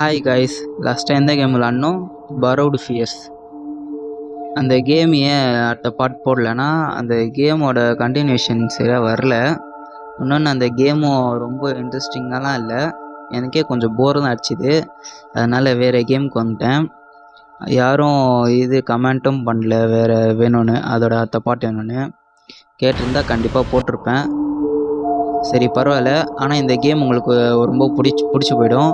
Hi guys, லாஸ்ட்டாக எந்த game விளாட்னோம்? பரோடு ஃபியர்ஸ். அந்த கேம் ஏன் அடுத்த பார்ட் போடலன்னா, அந்த கேமோட கண்டினியூஷன் சரியாக வரல. இன்னொன்று அந்த கேமும் ரொம்ப இன்ட்ரெஸ்டிங்காலாம் இல்லை, எனக்கே கொஞ்சம் போர் தான் அடிச்சுது. அதனால் வேறு கேமுக்கு வந்துட்டேன். யாரும் இது கமெண்ட்டும் பண்ணல வேறு வேணும்னு, அதோட அடுத்த பார்ட் வேணும்னு. கேட்டிருந்தா கண்டிப்பாக போட்டிருப்பேன். சரி பரவாயில்ல, ஆனால் இந்த கேம் உங்களுக்கு ரொம்ப பிடிச்சி போயிடும்.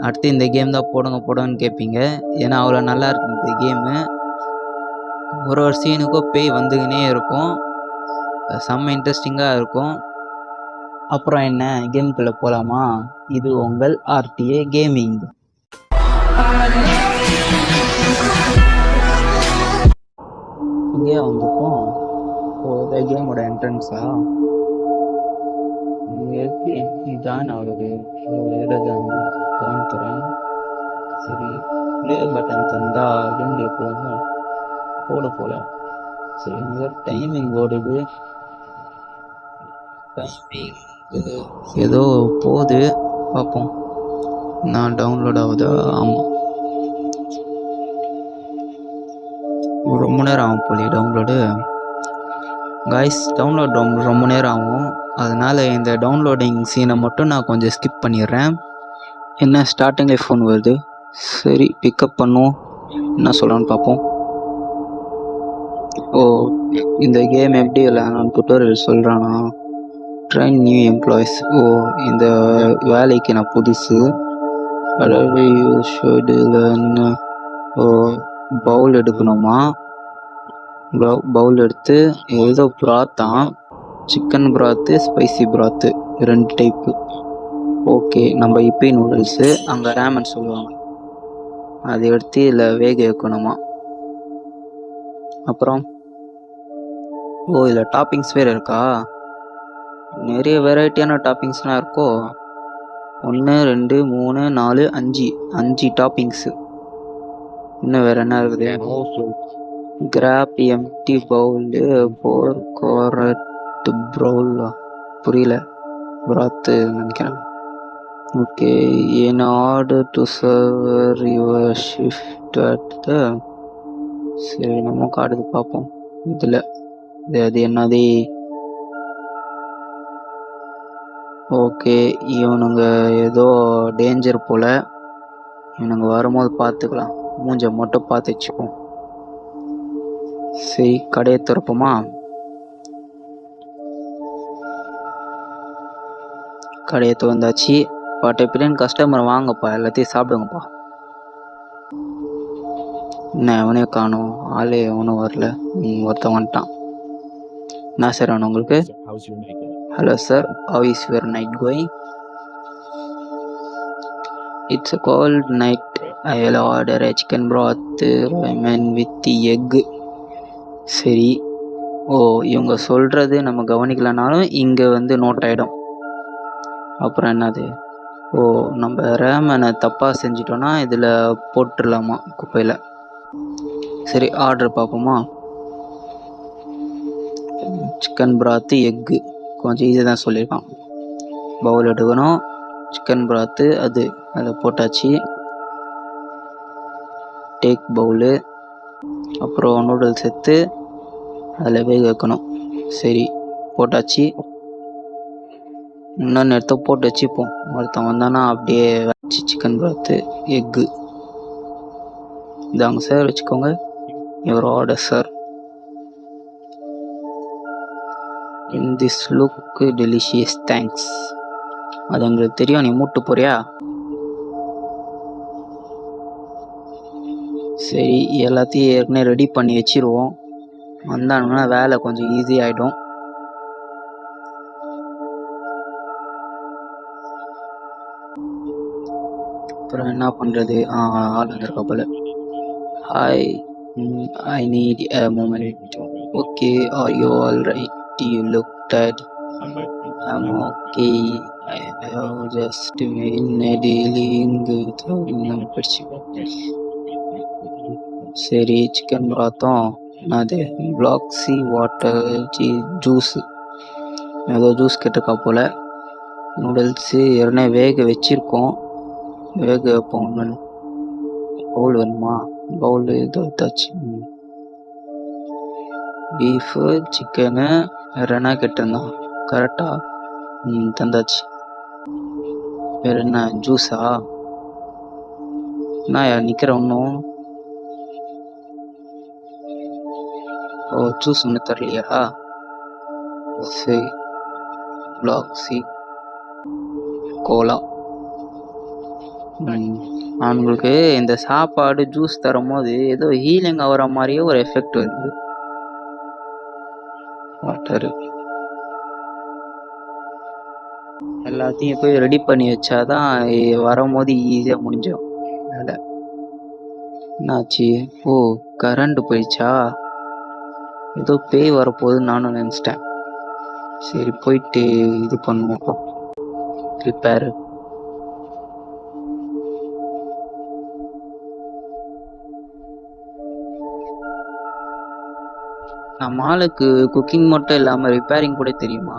அடுத்து இந்த கேம் தான் போடுங்கன்னு கேட்பீங்க. ஏன்னா அவ்வளோ நல்லா இருக்கு இந்த கேமு. ஒரு சீனுக்கும் பேய் வந்துக்கினே இருக்கும், செம்ம இன்ட்ரெஸ்டிங்காக இருக்கும். அப்புறம் என்ன, கேமுக்குள்ளே போகலாமா? இது உங்கள் ஆர்டிஏ கேமிங். இங்கே வந்துப்போம். இந்த கேமோட என்ட்ரன்ஸா இதான் அவருக்கு தரேன். சரி, ப்ளே பட்டன் தந்தா கேம்ல போல. சரி, டைமிங் ஓடுது. டைமிங் ஏதோ போகுது, பார்ப்போம். நான் டவுன்லோட் ஆகுதா? ஆமாம், ரொம்ப நேரம் ஆகும் போலி டவுன்லோடு. காய்ஸ், டவுன்லோட் ரொம்ப நேரம் ஆகும். அதனால் இந்த டவுன்லோடிங் சீனை மட்டும் நான் கொஞ்சம் ஸ்கிப் பண்ணிடுறேன். என்ன ஸ்டார்டிங்கில் ஃபோன் வருது? சரி, பிக்கப் பண்ணுவோம். என்ன சொல்லலான்னு பார்ப்போம். ஓ, இந்த கேம் எப்படி விளையாடணும் டுட்டோரியல் சொல்கிறானா? Train new employees. ஓ, இந்த வேலைக்கு நான் புதுசு. அதாவது பவுல் எடுக்கணுமா? பவுல் எடுத்து ஏதோ ப்ராத்தான், சிக்கன் ப்ராத்து, ஸ்பைசி ப்ராத்து, 2 டைப்பு. ஓகே, நம்ம இப்பி நூடுல்ஸு, அங்கே ரேமன் சொல்லுவாங்க, அதை எடுத்து இதில் வேக வைக்கணுமா? அப்புறம் இதில் டாப்பிங்ஸ் வேறு இருக்கா? நிறைய வெரைட்டியான டாப்பிங்ஸ்லாம் இருக்கோ. 1 2 3 4 5 டாப்பிங்ஸு. இன்னும் வேறு என்ன இருக்குது? கிராப் எம்டி பவுலு, போர் கோரட் ப்ரௌல், புரியல, ப்ராத்து நினைக்கிறேன். Okay, in order to serve your shift at the. சரி, நம்ம காடுது பார்ப்போம். இதில் அது என்னது? ஓகே, இவனுங்க ஏதோ டேஞ்சர் போல். இவனுங்க வரும்போது பார்த்துக்கலாம், மூஞ்ச மட்டும் பார்த்து வச்சுப்போம். சரி, கடையை திறப்போமா? கடையை திறந்தாச்சு. பிள்ளைங்க கஸ்டமர் வாங்கப்பா, எல்லாத்தையும் சாப்பிடுங்கப்பா. என்ன அவனே காணும், ஆளே அவனும் வரல. ஒருத்தன் வந்துட்டான். என்ன சார் வேணும் உங்களுக்கு? Hello sir, how is your night going? It's a cold night. I will order a chicken broth ramen with egg. சரி. இவங்க சொல்கிறது நம்ம கவனிக்கலனாலும் இங்கே நோட் ஆகிடும். அப்புறம் என்னது? நம்ம ரேமனை தப்பாக செஞ்சிட்டோன்னா இதில் போட்டுடலாமா குப்பையில்? சரி, ஆர்டர் பார்ப்போமா? சிக்கன் பிராத்து, எக்கு, கொஞ்சம் ஈஸியாக தான் சொல்லியிருக்கான். பவுல் எடுக்கணும், சிக்கன் பிராத்து, அதை போட்டாச்சு. டேக் பவுலு, அப்புறம் நூடுல்ஸ் எடுத்து அதில் வேக வைக்கணும். சரி, போட்டாச்சு. இன்னொன்று எடுத்து போட்டு வச்சுப்போம், ஒருத்தன் வந்தானா அப்படியே வச்சு. சிக்கன் பிராத்து, எக்கு இதாங்க சார், வச்சுக்கோங்க. Your order sir. In this look delicious, thanks. அது எங்களுக்கு தெரியும், நீ மூட்டு போறியா? சரி, எல்லாத்தையும் ஏற்கனவே ரெடி பண்ணி வச்சிருவோம். வந்தானுங்கன்னா வேலை கொஞ்சம் ஈஸி ஆகிடும். அப்புறம் என்ன பண்ணுறது? ஆள் வந்திருக்கா போல. Hi, I need a moment. Okay, are you all right? You look tired. I'm okay. I have just been dealing with சரி, சிக்கன் பிராத்தம், அது பிளாக் சி வாட்டர் ஜூஸு, ஏதோ ஜூஸ் கேட்டிருக்கா போல். நூடுல்ஸு ஏற்கனவே வேக வச்சுருக்கோம். வேக வைப்போம் ஒன்று. பவுல் வேணுமா? பவுல் இது எடுத்தாச்சு. பீஃபு, சிக்கனு, வேற என்ன கேட்டிருந்தான்? கரெக்டா? தந்தாச்சு. வேற என்ன? ஜூஸா? என்னயா நிக்கிற ஒன்றும்? ஓ, ஜூஸ் ஒன்றும் தரலையா? சரி. பிளாக் சி கோலா. அவங்களுக்கு இந்த சாப்பாடு ஜூஸ் தரும் போது ஏதோ ஹீலிங் ஆகிற மாதிரியே ஒரு எஃபெக்ட் வருது. வாட்டரு எல்லாத்தையும் போய் ரெடி பண்ணி வச்சாதான் வரும்போது ஈஸியாக முடிஞ்சிடும் வேலை. என்னாச்சு? ஓ, கரண்ட் போயிடுச்சா? ஏதோ பேய் வரப்போகுதுன்னு நானும் நினச்சிட்டேன். சரி, போயிட்டு இது பண்ணுவோம். ரிப்பேரு. நம்ம ஆளுக்கு குக்கிங் மட்டும் இல்லாமல் ரிப்பேரிங் கூட தெரியுமா?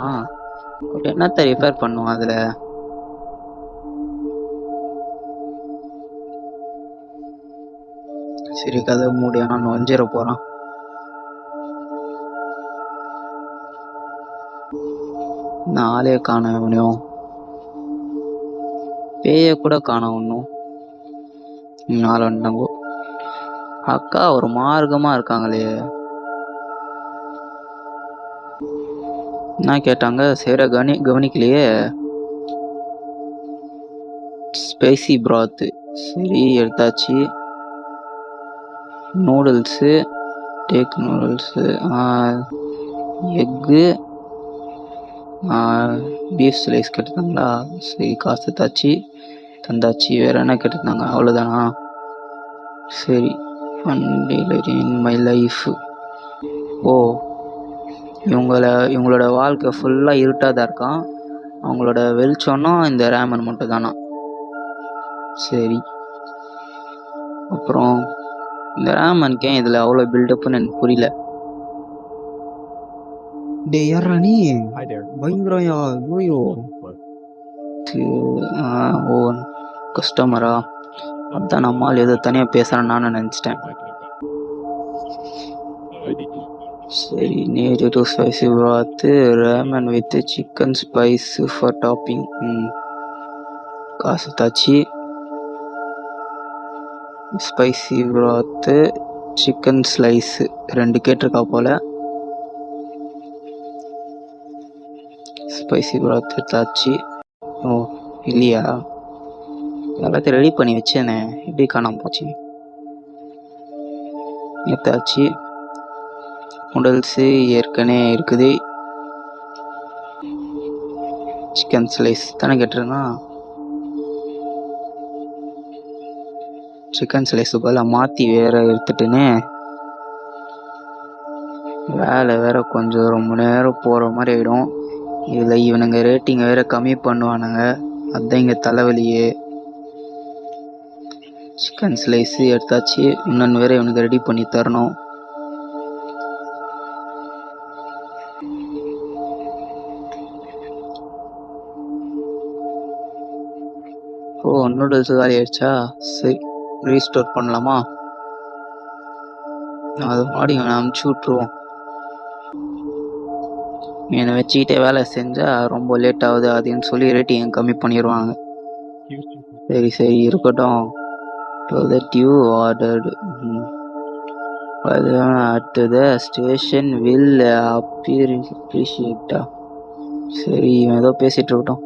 அப்படி என்னத்த ரிப்பேர் பண்ணுவோம் அதில்? சரி, கதை மூடி. ஆனால் வஞ்சிட போகிறான். நாளே காண முடியும். பேய கூட காணோம் ஒன்றும். நாலு வந்தாங்கோ. அக்கா ஒரு மார்க்கமாக இருக்காங்களே. என்ன கேட்டாங்க? சரி, கவனிக்கலையே. Spicy broth. சரி, எடுத்தாச்சு. Noodles, take noodles, egg, beef slice கேட்டிருந்தாங்களா? சரி, காசு தந்தாச்சு. வேறு என்ன கேட்டிருந்தாங்க? அவ்வளோதானா? சரி. In my life. ஓ, இவங்களோட வாழ்க்கை ஃபுல்லாக இருட்டாக தான் இருக்கான். அவங்களோட வெளிச்சம்னா இந்த ரேமன் மட்டும் தானா? சரி. அப்புறம் இந்த ரேமனுக்கு ஏன் இதில் அவ்வளோ பில்டப்னு எனக்கு புரியல. டே யாரா நீ? பயங்கரம்யா. ஐயோ. ஓ, கஸ்டமரா? அதான் நம்மால் ஏதோ தனியாக பேசுகிறேன்னு நான் நினச்சிட்டேன். சரி, நேரு to spicy broth, ramen with chicken spice for topping. காசு தாச்சு. ஸ்பைசி ப்ராத்து, சிக்கன் ஸ்லைஸு 2 கேட்டிருக்கா போல். ஸ்பைசி ப்ராத்து தாச்சு. ஓ, இல்லையா? எல்லாத்தையும் ரெடி பண்ணி வச்சேனே, எப்படி காணாமல் போச்சு? எடுத்தாச்சு. நூடுல்ஸு ஏற்கனவே இருக்குது. சிக்கன் ஸ்லைஸ் தானே கேட்டிருந்தான். சிக்கன் ஸ்லைஸு போல் மாற்றி வேறு எடுத்துட்டுன்னு வேலை வேறு கொஞ்சம் ரொம்ப நேரம் போகிற மாதிரி ஆகிடும். இதில் இவனுங்க ரேட்டிங் வேறு கம்மி பண்ணுவானுங்க. அதுதான் இங்கே தலைவலியே. சிக்கன் ஸ்லைஸு எடுத்தாச்சு. இன்னொன்று வேறு இவனுக்கு ரெடி பண்ணி தரணும். ஓ, நூடுல்ஸ் காலி ஆயிடுச்சா? சரி, ரீஸ்டோர் பண்ணலாமா? அது மாடி அனுப்பிச்சி விட்ருவோம். என்னை வச்சுக்கிட்டே வேலை செஞ்சால் ரொம்ப லேட் ஆகுது அதுன்னு சொல்லி ரேட்டிங் கம்மி பண்ணிடுவாங்க. சரி, இருக்கட்டும். that you ordered at the station will appreciate. சரி, இவன் ஏதோ பேசிட்டு இருக்கட்டும்.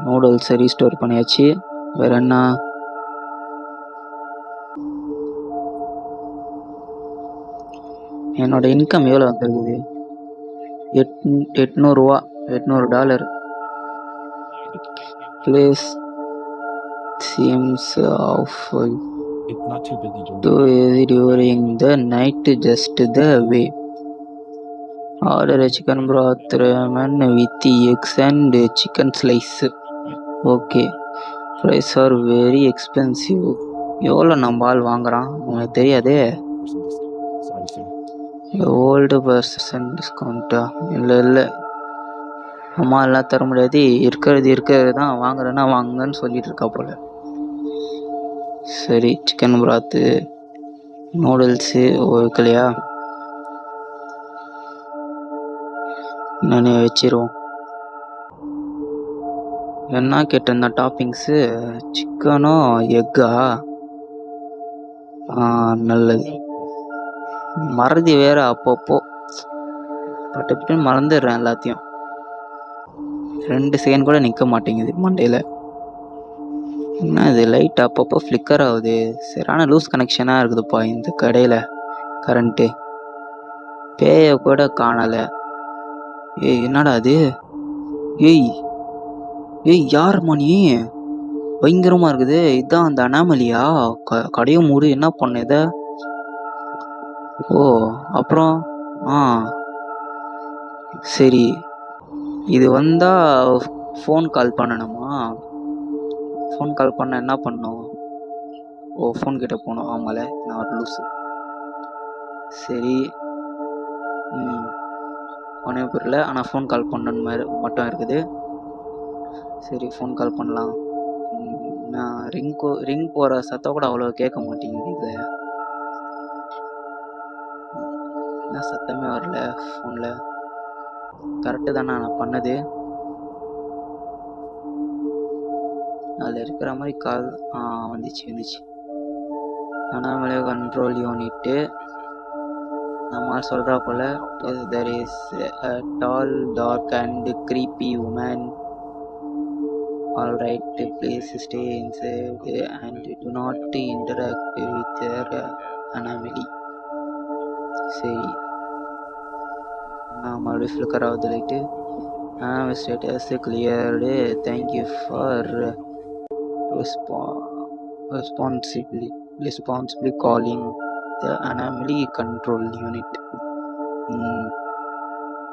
நூடுல்ஸ் ரீஸ்டோர் பண்ணியாச்சு. வேற என்ன? என்னோட இன்கம் எவ்வளோ வந்துருக்குது? $800. Place seems awful too easy during the night. Just the way. Order a chicken broth ramen with eggs and chicken slice. Okay. Price are very expensive. எவ்வளோ நம்ம ஆள் வாங்குறான் உனக்கு தெரியாதே. ஓல்டு பர்சன் டிஸ்கவுண்ட்டா? இல்லை அம்மா எல்லாம் தர முடியாது, இருக்கிறது தான், வாங்குறேன்னா வாங்குங்கன்னு சொல்லிட்டு இருக்கா போல. சரி, சிக்கன் பிராத்து நூடுல்ஸு வைக்கலையா, நான் வச்சிருவோம். என்ன கேட்டிருந்தேன் டாப்பிங்ஸு? சிக்கனும் எக்கா? நல்லது. மறதி வேற அப்பப்போ பட்டு மறந்துடுறேன் எல்லாத்தையும். 2 செகண்ட் கூட நிற்க மாட்டேங்குது மண்டையில். என்ன இது லைட் அப்பப்போ ஃப்ளிக்கர் ஆகுது. சரியான லூஸ் கனெக்ஷனாக இருக்குதுப்பா இந்த கடையில் கரண்ட்டு. பேயை கூட காணலை. ஏய் என்னடா அது? ஏய் ஏய் யாரும்மா நீ? பயங்கரமாக இருக்குது. இதுதான் அந்த அனாமலியா? கடையை மூடு, என்ன பண்ண இதை? ஓ அப்புறம் சரி, இது வந்தால் ஃபோன் கால் பண்ணணுமா? ஃபோன் கால் பண்ண என்ன பண்ணணும்? ஓ ஃபோன் கிட்ட போகணும். ஆமால, நான் ஒரு லூஸு. சரி, ஒன்றே புரியல, ஆனால் ஃபோன் கால் பண்ணணும் மாதிரி மட்டும் இருக்குது. சரி, ஃபோன் கால் பண்ணலாம். நான் ரிங் போகிற சத்தம் கூட அவ்வளோ கேட்க மாட்டேங்குது. இது என்ன சத்தமே வரல ஃபோனில். கரெக்டு தானே நான் பண்ணது? அதில் இருக்கிற மாதிரி கால் வந்துச்சு. அனாமலே கண்ட்ரோல் யூனிட்டு. நம்ம சொல்கிறா போல், there is a tall, dark and creepy woman. All right, please stay inside and do not interact with her anomaly. சரி, மறுபடியும் ஃப்ளிக்கர் ஆகுது light. Status cleared. Thank you for responsibly calling the anomaly control unit.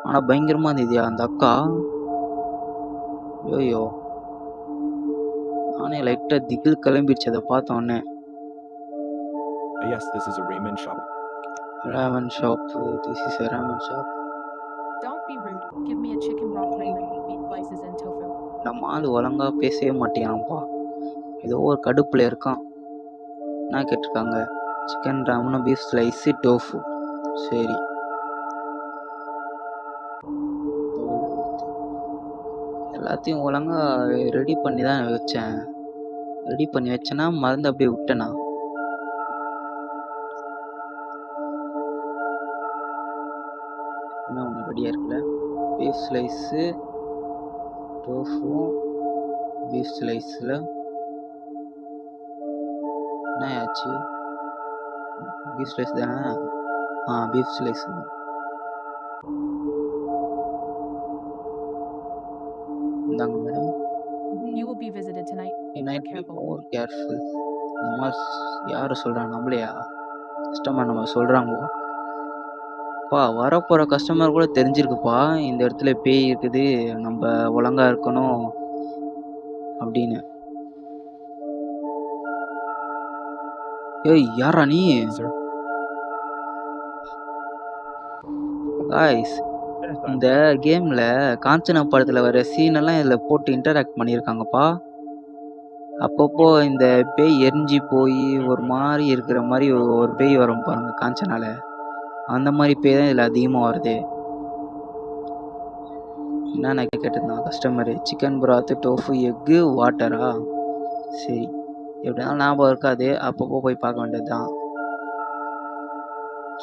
ஆனால் பயங்கரமாக இருந்தது அந்த அக்கா. ஐயோ, நானே லைட்டாக திகில் கிளம்பிடுச்சு அதை பார்த்தோன்னே. Yes, this is a ramen shop. Ramen shop. This is a ramen shop. Don't be rude. Give me a chicken broth ramen, meat slices and tofu. நம்ம ஆள் ஒழுங்காக பேசவே மாட்டேங்கிறான்ப்பா. ஏதோ ஒரு கடுப்பில் இருக்கான். என்ன கேட்டிருக்காங்க? சிக்கன் ராமனும் பீஃப் ஸ்லைஸு டோஃபு. சரி, எல்லாத்தையும் ஒழுங்காக ரெடி பண்ணி தான் வச்சேன். ரெடி பண்ணி வச்சேன்னா மறந்து அப்படியே விட்டேனா? இன்னும் ஒன்று ரெடியாக இருக்குல்ல. பீஃப் ஸ்லைஸு டோஃபும் பீஃப் ஸ்லைஸில் என்ன ஆச்சு? பீஃப் ஸ்லைஸ் தானே? Beef slice. இந்தாங்க madam. You will be visited tonight. Be more careful. நம்ம யார் சொல்கிறாங்க? நம்மளையா? கஸ்டமர் நம்ம சொல்கிறாங்கப்பா. வரப்போகிற கஸ்டமர் கூட தெரிஞ்சிருக்குப்பா இந்த இடத்துல பேய் இருக்குது, நம்ம ஒழுங்காக இருக்கணும் அப்படின்னு. ஏய் யாரா நீ? காய்ஸ், இந்த கேமில் காஞ்சனா படத்தில் வர சீனெல்லாம் இதில் போட்டு இன்டராக்ட் பண்ணியிருக்காங்கப்பா. அப்பப்போ இந்த பேய் எரிஞ்சு போய் ஒரு மாதிரி இருக்கிற மாதிரி ஒரு பேய் வரும் பாருங்க காஞ்சனால. அந்த மாதிரி பேய் தான் இதில் அதிகமாக வருது. என்னென்ன கேட்டிருந்தான் customer? Chicken broth, tofu, egg, வாட்டரா? சரி, எப்படினாலும் ஞாபகம் இருக்காது, அப்பப்போ போய் பார்க்க வேண்டியது தான்.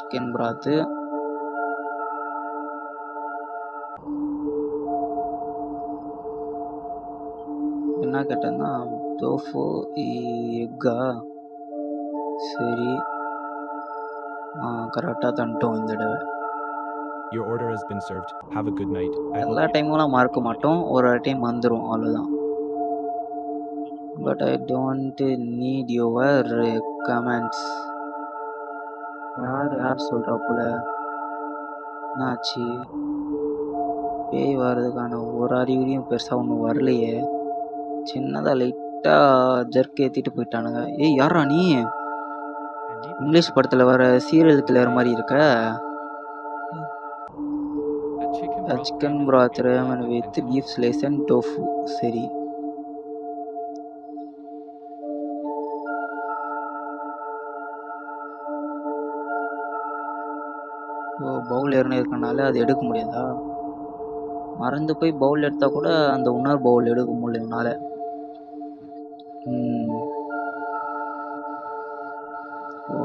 சிக்கன் பிராத்து, என்ன கேட்டேன்னா டோஃபு, எக்கா? சரி, கரெக்டாக தந்துட்டோம் இந்த தடவை. Your order has been served. Have a good night. எல்லா டைமும் மறக்க மாட்டோம், ஒரு டைம் வந்துடும், அவ்வளோதான். But I don't need your comments. யார் சொல்கிறா போல? என்னாச்சு? பேய் வர்றதுக்கான ஒரு அறிகுறியும் பெருசாக ஒன்றும் வரலையே. சின்னதாக லைட்டாக ஜர்க் ஏற்றிட்டு போயிட்டானுங்க. ஏய் யாரா நீ? இங்கிலீஷ் படத்தில் வர சீரியல் கில்லர் மாதிரி இருக்க. A chicken broth chicken ramen broth with ramen beef with and beef tofu. Slice and tofu. சரி. ஓ, பவுல் ஏறின இருக்கனால அது எடுக்க முடியாதா? மறந்து போய் பவுல் எடுத்தா கூட அந்த இன்னொரு பவுல் எடுக்க முடியல என்னால. ஓ,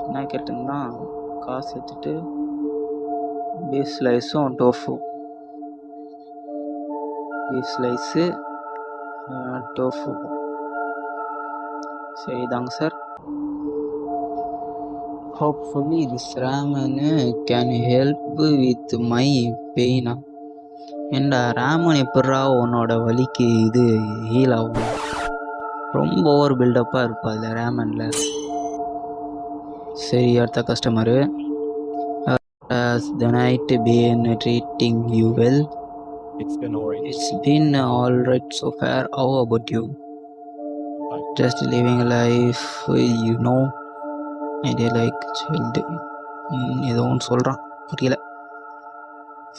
என்ன கேட்டேன்னா காசு எடுத்துட்டு பீஃப் ஸ்லைஸும் டோஃபு. Beef slice tofu. சரிதாங்க sir. Hopefully this ramen can help with my pain. ஏண்டா ராமன் எப்படா உன்னோட வலிக்கு இது ஹீல் ஆகும்? ரொம்ப ஓவர் பில்டப்பாக இருப்பா அதில் ரேமனில். சரி, அடுத்த customer. Has the night been treating you well? It's been alright. It's been alright so far. How about you? Fine. Just living life, you know. I like child. ஏதோ ஒன்று சொல்கிறான், புரியல.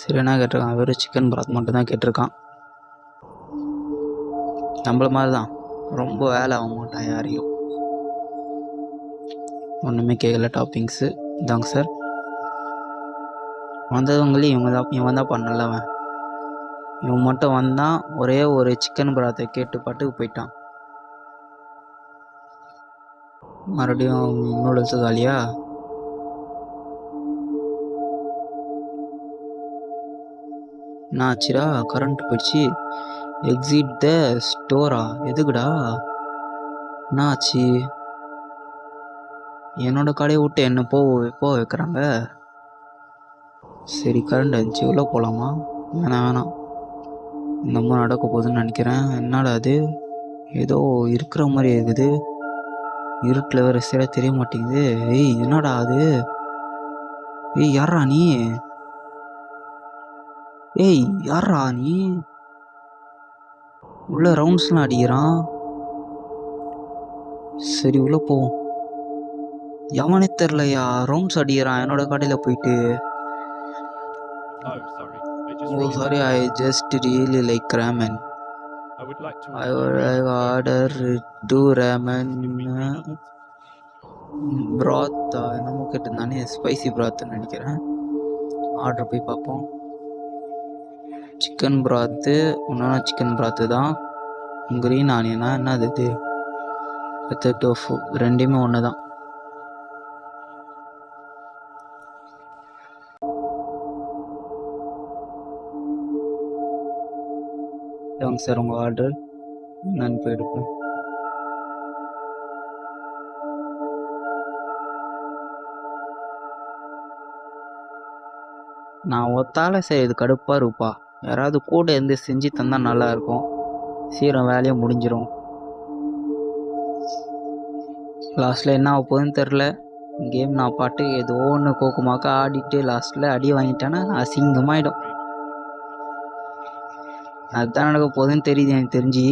சரி, என்ன கேட்டிருக்கான்? வெறும் சிக்கன் ப்ராத் மட்டும் தான் கேட்டிருக்கான். நம்மள மாதிரி தான், ரொம்ப வேலை ஆக மாட்டான் யாரையும். ஒன்றுமே கேட்கல டாப்பிங்ஸு. இதாங்க சார். வந்தவங்களையும் இவன் தான் பண்ணலவன். இவன் மட்டும் வந்தான், ஒரே ஒரு சிக்கன் ப்ராத்தை கேட்டு பாட்டுக்கு போயிட்டான். மறுபடியும் நூடுல்ஸு காலியா? என்ன ஆச்சுடா? கரண்ட் போயிடுச்சு. Exit the ஸ்டோரா? எதுக்குடா? என்ன ஆச்சு? என்னோட கடையை விட்டு என்ன போக வைக்கிறாங்க. சரி, கரண்ட் வந்துச்சு, உள்ளே போகலாமா? வேணாம், இன்னமும் நடக்க போகுதுன்னு நினைக்கிறேன். என்னடா அது? ஏதோ இருக்கிற மாதிரி இருக்குது. இருட்டில் வேறு சரியாக தெரிய மாட்டேங்குது. ஏய், என்னடா அது? ஏய், யாரா நீ? ஏய், யாரா நீ? உள்ள ரவுண்ட்ஸ்லாம் அடிக்கிறான். சரி, உள்ள போவோம். எவனே தெரிலையா, ரவுண்ட்ஸ் அடிக்கிறான் என்னோட கடையில் போயிட்டு. Oh, sorry. I just oh really sorry, like I ramen. Just really like ramen. I would like to I order order 2 ramen Give me 3 nuggets. Broth என்னமோ கேட்டிருந்தானே, ஸ்பைசி ப்ராத்துன்னு நினைக்கிறேன். ஆர்டர் போய் பார்ப்போம். சிக்கன் ப்ராத்து, இன்னொன்று சிக்கன் ப்ராத்து தான். க்ரீன் ஆனியனா என்னது இது? With tofu, ரெண்டுமே ஒன்று தான். வாங்க சார், உங்கள் ஆர்டர் நான் போயிருப்பேன். நான் ஒத்தால செய்யறது கடுப்பாக இருப்பா. யாராவது கூட இருந்து செஞ்சு தந்தால் நல்லாயிருக்கும். சீக்கிரம் வேலையை முடிஞ்சிடும். லாஸ்ட்டில் என்ன ஆக போகுதுன்னு தெரில. கேம் நான் பாட்டு ஏதோ ஒன்று கோக்குமாக்க ஆடிட்டு லாஸ்ட்டில் அடி வாங்கிட்டேன்னா அசிங்கமாயிடும். அதுதான் நடக்க போகுதுன்னு தெரியுது எனக்கு தெரிஞ்சு.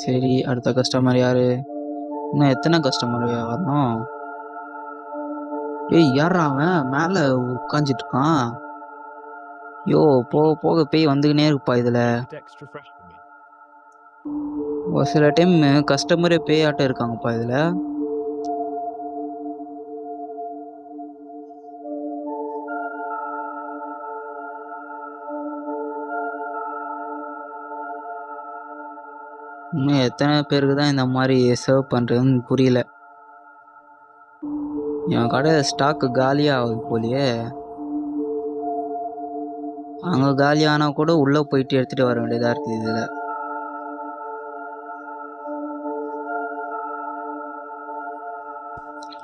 சரி, அடுத்த கஸ்டமர் யாரு? இன்னும் எத்தனை கஸ்டமர் வரணும்? ஏய், யாரா அவன் மேலே உட்காந்துட்டு இருக்கான்? யோ, போக போக பேய் வந்துக்கினே இருப்பா இதில். Bit extra fresh for me. ஒரு சில டைம் கஸ்டமரே பேயாட்டம் இருக்காங்கப்பா இதில். இன்னும் எத்தனை பேருக்கு தான் இந்த மாதிரி சர்வ் பண்ணுறதுன்னு புரியல. என் கடை ஸ்டாக்கு காலியாக ஆகுது போலியே. அங்கே காலியானால் கூட உள்ளே போயிட்டு எடுத்துகிட்டு வர வேண்டியதாக இருக்குது இதில்.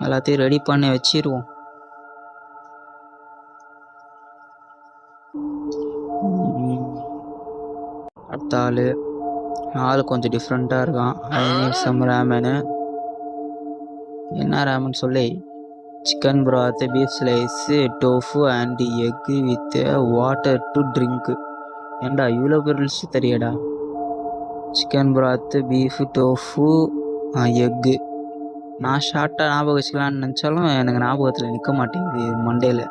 எல்லாத்தையும் ரெடி பண்ணி வச்சிருவோம். அடுத்த ஆள் கொஞ்சம் டிஃப்ரெண்ட்டாக இருக்கான். I need some ramen. என்ன ரேமன் சொல்லி? Chicken broth, beef slice, tofu and egg with water to drink. ஏண்டா இவ்வளோ பெரிய லிஸ்ட் தெரியடா? Chicken broth, beef, tofu, egg. நான் ஷார்ட்டாக ஞாபகம் வச்சுக்கலான்னு நினச்சாலும் எனக்கு ஞாபகத்தில் நிற்க மாட்டேங்குது மண்டேல.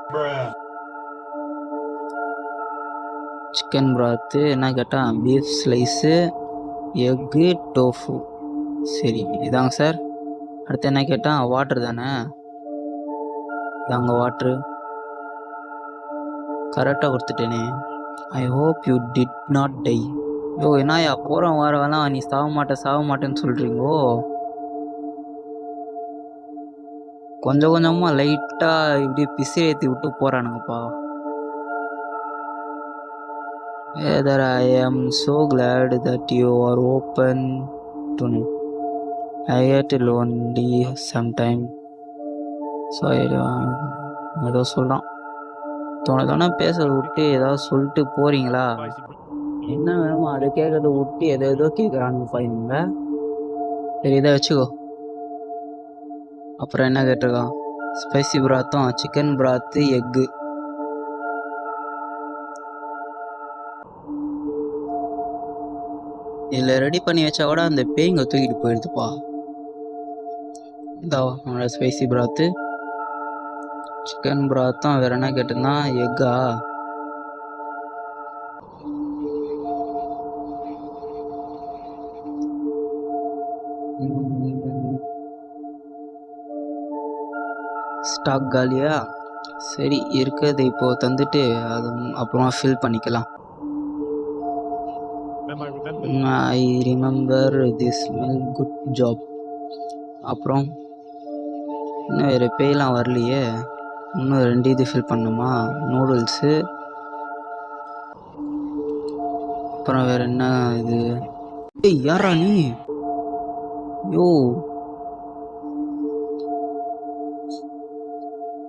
சிக்கன் பிராத்து என்ன கேட்டால் பீஃப் ஸ்லைஸு, எக்கு, டோஃபு. சரி இதாங்க சார். அடுத்து என்ன கேட்டால் வாட்ரு தானே, இதாங்க வாட்ரு. கரெக்டாக கொடுத்துட்டேனே. I hope you did not die. Yo என்னயா போகிறோம் வரவெல்லாம் நீ சாக மாட்டேன்னு சொல்கிறீங்கோ. கொஞ்சம் கொஞ்சமாக லைட்டாக இப்படி பிசு ஏற்றி விட்டு போகிறானுங்கப்பா. Whether I am so glad that you are open to me. I get lonely sometime. So ஏதோ சொல்கிறான். தோண பேசுறத விட்டு ஏதாவது சொல்லிட்டு போகிறீங்களா? Spicy bro. என்ன வேணுமோ அதை கேட்கறத விட்டு ஏதோ கேட்குறானுங்கப்பா இவங்க. சரி இதை வச்சுக்கோ. அப்புறம் என்ன கேட்டிருக்கான்? ஸ்பைசி பிராத்தும் சிக்கன் பிராத்து, எக்கு. இதில் ரெடி பண்ணி வச்சா கூட அந்த பேய்ங்க தூக்கிட்டு போயிடுதுப்பா. இதா நம்மளோட ஸ்பைசி பிராத்து, சிக்கன் பிராத்தும் வேற என்ன கேட்டிருந்தா எக்கா. ஸ்டாக் காலியா? சரி இருக்கிறது இப்போ தந்துட்டு அது அப்புறமா ஃபில் பண்ணிக்கலாம். I remember this smell, good job. அப்புறம் இன்னும் வேறு பேயெலாம் வரலையே. இன்னும் 2 இது ஃபில் பண்ணுமா? நூடுல்ஸு. அப்புறம் வேறு என்ன இது? ஏய் யாரா நீ? யோ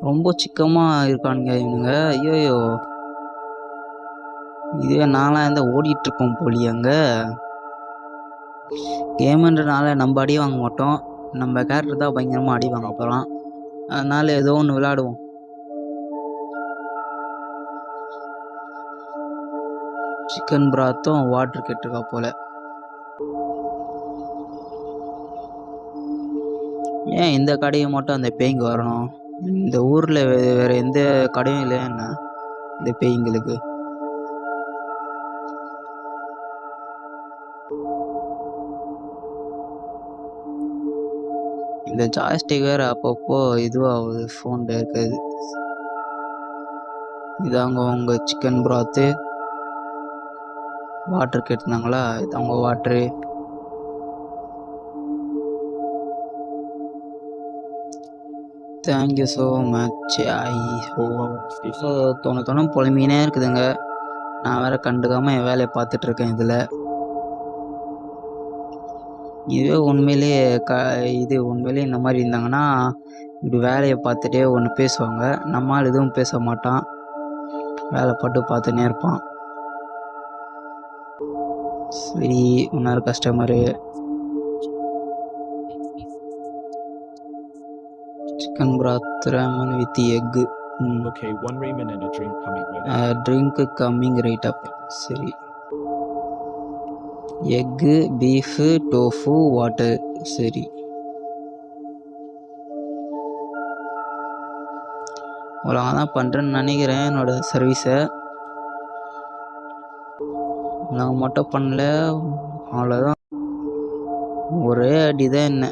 ரொம்ப சிக்கமாக இருக்கானுங்க இவனுங்க. ஐயோயோ இதே நான்லாம் இருந்தால் ஓடிட்டுருப்போம் போலி. அங்கே கேமுன்றனால நம்ம அடி வாங்க மாட்டோம், நம்ம கேரக்டர் தான் பயங்கரமாக அடி வாங்க போகிறோம். அதனால ஏதோ ஒன்று விளையாடுவோம். சிக்கன் பிராத்தும் வாட்டர் கேட்டிருக்கா போல. ஏன் இந்த கடையை மட்டும் அந்த பேய்ங்க வரணும்? இந்த ஊரில் வேறு எந்த கடையும் இல்லையா என்ன இந்த பேய்ங்களுக்கு? இந்த ஜாய்ஸ்டிக் வேறு அப்பப்போ இதுவாகுது ஃபோனில் இருக்காது. இதாங்க உங்கள் சிக்கன் பிராத்து. வாட்டர் கேட்டிருந்தாங்களா? இதாங்க வாட்ரு. Thank you so much. தோண பொழுமையினே இருக்குதுங்க. நான் வேற கண்டுக்காமல் என் வேலையை பார்த்துட்ருக்கேன். இதில் இதுவே உண்மையிலேயே இது உண்மையிலேயே இந்த மாதிரி இருந்தாங்கன்னா இப்படி வேலையை பார்த்துட்டே ஒன்று பேசுவாங்க. நம்மால் எதுவும் பேச மாட்டான், வேலை பட்டு பார்த்துன்னே இருப்பான். சரி இன்னொரு customer. Chicken broth ramen with egg. Okay, 1 ramen and a drink coming right up. Drink coming right up. சரி எக்கு, பீஃபு, டோஃபு, வாட்டர். சரி அவ்வளோதான் தான் பண்ணுறேன்னு நினைக்கிறேன் என்னோட சர்வீஸை. நான் மட்டும் பண்ணல, அவ்வளோதான். ஒரே அடி தான் என்ன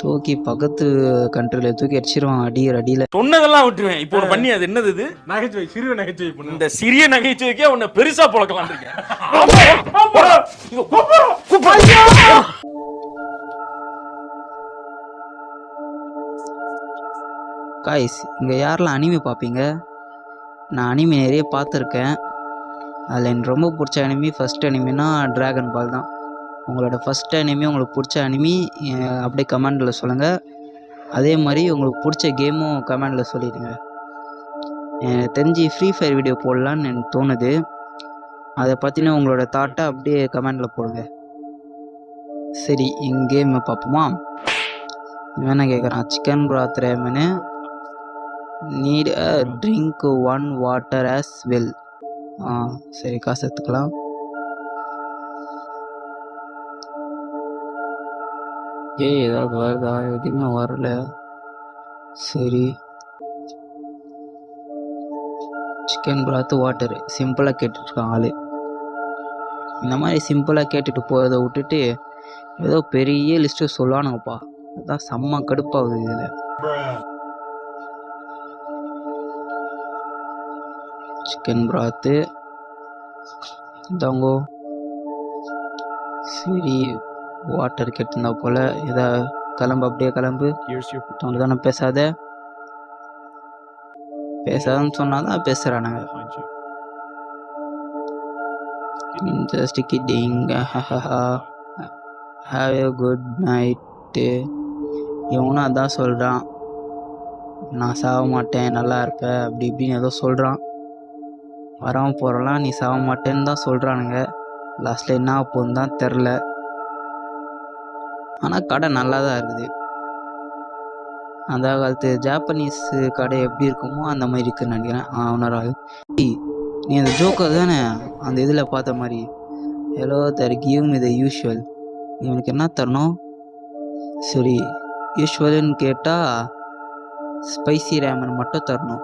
தூக்கி பக்கத்து கண்ட்ரியில் தூக்கி அடிச்சிருவான் அடியில். சொன்னதெல்லாம் விட்டுருவேன். இப்போ ஒன்று பண்ணி அது என்னது இது? நகைச்சுவை, சிறிய நகைச்சுவை பண்ணு. இந்த சிறிய நகைச்சுவைக்கே உன்னை பெருசா புழக்கலாம் இருக்கேன். காய்ஸ் இங்கே யாரெல்லாம் அனிமே பார்ப்பீங்க? நான் அனிமே நிறைய பார்த்துருக்கேன். அதில் எனக்கு ரொம்ப பிடிச்ச அனிமி ஃபஸ்ட் அனிமினா ட்ராகன் பால் தான். உங்களோட ஃபஸ்ட் அனிமி உங்களுக்கு பிடிச்ச அனிமி அப்படியே கமெண்டில் சொல்லுங்கள். அதே மாதிரி உங்களுக்கு பிடிச்ச கேமும் கமெண்டில் சொல்லிடுங்க. எனக்கு தெரிஞ்சு ஃப்ரீ ஃபயர் வீடியோ போடலான்னு எனக்கு தோணுது. அதை பற்றின உங்களோட தாட்டை அப்படியே கமெண்டில் போடுங்க. சரி எங்கள் கேமை பார்ப்போமா? இவன் என்ன கேட்குறான்? Chicken broth ramen, need a drink 1 water as well. சரி காசு எடுத்துக்கலாம். ஏய் ஏதாவது வருதா? எதுவுமே வரல. சரி, சிக்கன் பிராத்து வாட்டரு சிம்பிளாக கேட்டுட்ருக்கான் ஆளு. இந்த மாதிரி சிம்பிளாக கேட்டுட்டு போகிறத விட்டுட்டு ஏதோ பெரிய லிஸ்ட்டு சொல்லானுங்கப்பா. அதான் செம்ம கடுப்பாகுது இதில். சிக்கன் பிராத்து தாங்கோ. சரி, வாட்டர் கேட்டிருந்தா போல். எதா கிளம்பு, அப்படியே கிளம்பு. Here's your அவங்க தானே பேசாதன்னு சொன்னாதான் பேசுகிறானுங்க. behind you. Just kidding. Have a good night. இவனும் அதான் சொல்கிறான், நான் சாக மாட்டேன், நல்லா இருப்பேன், அப்படி இப்படின்னு ஏதோ சொல்கிறான். வரவன் போகிறலாம் நீ சாக மாட்டேன்னு தான் சொல்கிறானுங்க. லாஸ்ட்டில் என்ன போகுதுன்னு தான் தெரில. ஆனால் கடை நல்லா தான் இருக்குது. அந்த காலத்து ஜாப்பனீஸ் கடை எப்படி இருக்குமோ அந்த மாதிரி இருக்குன்னு நினைக்கிறேன். உணர நீ அந்த ஜோக்கர் தானே அந்த இதில் பார்த்த மாதிரி. Hello there give me the usual. இவனுக்கு என்ன தரணும்? சரி, யூஷுவல்னு கேட்டால் ஸ்பைசி ரேமன் மட்டும் தரணும்.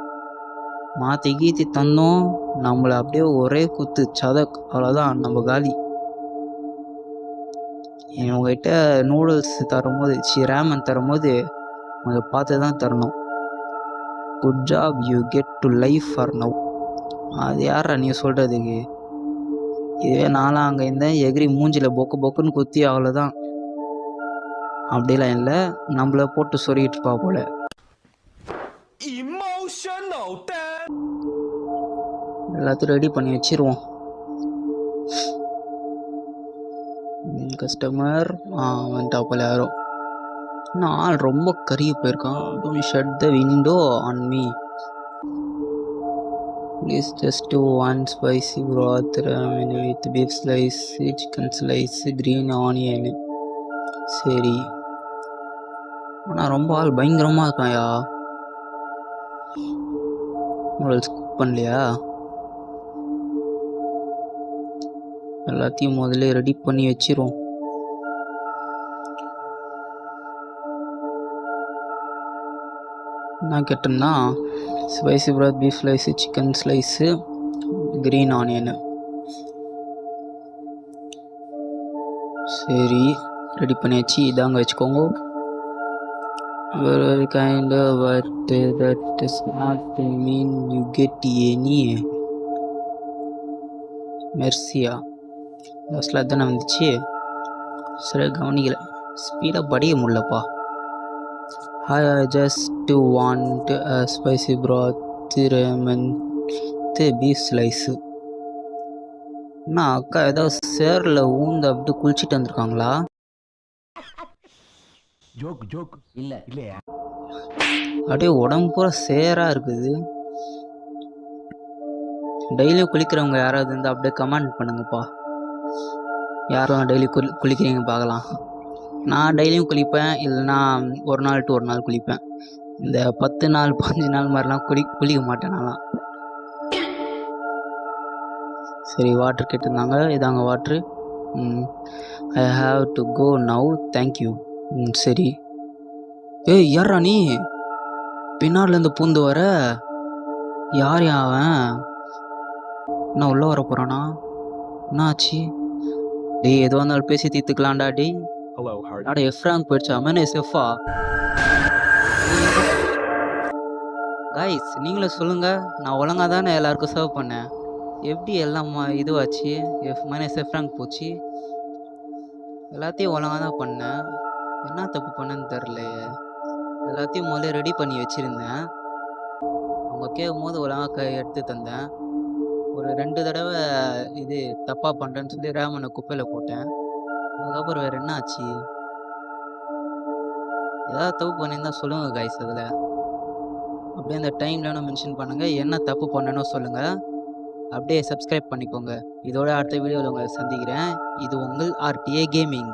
மாற்றி கீத்தி தந்தோம் நம்மளை அப்படியே ஒரே குத்து சதக், அவ்வளோதான் நம்ம காலி. இவங்ககிட்ட நூடுல்ஸ் தரும்போது ரேமன் தரும்போது அவங்க பார்த்து தான் தரணும். Good job, you get to life for now. அது யாரா நீ சொல்கிறதுக்கு? இதுவே நானும் அங்கே இருந்தேன் எகிரி மூஞ்சில் பொக்குன்னு குத்தி அவ்வளோதான். அப்படிலாம் இல்லை, நம்மளை போட்டு சொருகிட்டு இருப்பா போல. எல்லாத்தையும் ரெடி பண்ணி வச்சிருவோம். கஸ்டமர் வந்துட்டா போல யாரும். இன்னும் ஆள் ரொம்ப கருகி போயிருக்கான். Don't shut the window on me please. Just one spicy broth ramen with beef slice, chicken slice, green onion. சரி, ஆனால் ரொம்ப ஆள் பயங்கரமாக இருக்காயா. நூடுல்ஸ் குக் பண்ணலையா? எல்லாத்தையும் முதல்ல ரெடி பண்ணி வச்சிரும். என்ன கேட்டேன்னா spicy broth, beef slice, chicken slice, green onion. சரி, ரெடி பண்ணியாச்சு. இதாங்க வச்சுக்கோங்க. Very kind of, but that does not mean you get any. மெர்சியா லாஸ்ட்டில் அதுதானே வந்துச்சு. சரி, கவனிக்கல, ஸ்பீடாக படிக்க முடியலப்பா. I just want a spicy broth ramen with beef slice. நான் அக்கா ஏதோ சேரில் ஊந்து அப்படி குளிச்சுட்டு வந்திருக்காங்களா? ஜோக் இல்லையா? அப்படியே உடம்பு பூரா சேராக இருக்குது. டெய்லியும் குளிக்கிறவங்க யாராவது இருந்தால் அப்படியே கமெண்ட் பண்ணுங்கப்பா. யாரெல்லாம் டெய்லி குளிக்கிறீங்க பார்க்கலாம். நான் டெய்லியும் குளிப்பேன், இல்லைன்னா ஒரு நாள் டு ஒரு நாள் குளிப்பேன். இந்த 10 நாள் 5 நாள் மாதிரிலாம் குளிக்க மாட்டேன் நான்லாம். சரி, வாட்டர் கேட்டிருந்தாங்க, இதாங்க water. I have to go now, thank you. சரி. ஏய், யாரா நீ பின்னாடிலேருந்து பூந்து வர? யார் அவன்? என்ன உள்ளே வர போகிறானா? என்ன ஆச்சு? டேய், எதுவாக இருந்தாலும் பேசி தீர்த்துக்கலாம்டா. டேய், Hello, Hard. அட எஃப்ராங் போயிடுச்சா? அமேனே செஃபா. கைஸ், நீங்களும் சொல்லுங்கள், நான் ஒழுங்காக தானே எல்லாருக்கும் சர்வ் பண்ணேன். எப்படி எல்லாம் இதுவாச்சு? மைனஸ் எஃப்ராங் போச்சு. எல்லாத்தையும் ஒழுங்காக தான் பண்ணேன். என்ன தப்பு பண்ணேன்னு தெரில. எல்லாத்தையும் முதல்ல ரெடி பண்ணி வச்சுருந்தேன். அவங்க கேட்கும் போது ஒழுங்காக எடுத்து தந்தேன். ஒரு 2 தடவை இது தப்பாக பண்ணுறேன்னு சொல்லி ரேமனை குப்பையில் போட்டேன். அதுக்கப்புறம் வேறு என்ன ஆச்சு? ஏதாவது தப்பு பண்ணியிருந்தா சொல்லுங்கள் கைஸ். அதில் அப்படியே அந்த டைம்லன்னு மென்ஷன் பண்ணுங்கள். என்ன தப்பு பண்ணணும் சொல்லுங்கள். அப்படியே சப்ஸ்கிரைப் பண்ணிக்கோங்க. இதோட அடுத்த வீடியோவில் உங்களை சந்திக்கிறேன். இது உங்கள் RTA கேமிங்.